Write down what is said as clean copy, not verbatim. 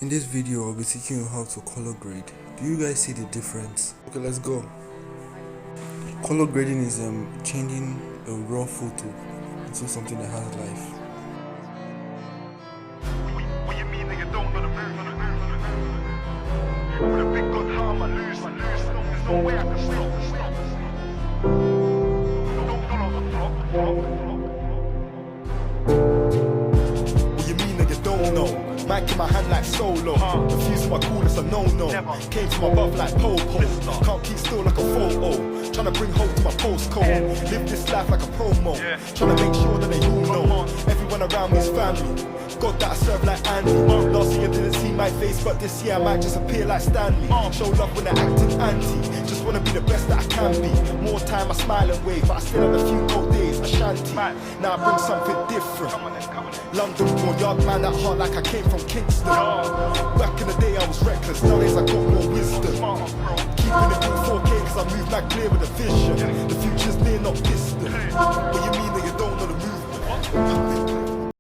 In this video, I'll be teaching you how to color grade. Do you guys see the difference? Okay, let's go. Color grading is changing a raw photo into something that has life. What you mean nigga don't know the move? With a big god harm I lose. There's no way I can stop. Don't follow the flock. What you mean nigga don't know? Mic in my hand like solo. Refusing my coolness a no-no. Came from above like Popo. Can't keep still like a photo. Tryna bring hope to my postcode. Live this life like a promo. Tryna make sure that they all know everyone around me's family. God that I serve like Andy. Last year didn't see my face, but this year I might just appear like Stanley. Show love when they're acting anti. Just wanna be the best that I can be. More time I smile and wave, but I still have a few cold days. Ashanti. Now I bring something different. London born, yard man at heart like I came from Kingston. Back in the day I was reckless, nowadays I got more wisdom. Keeping it in 4K cause I move like clear with a vision. The future's near, not distant. What you mean that you don't know the movement?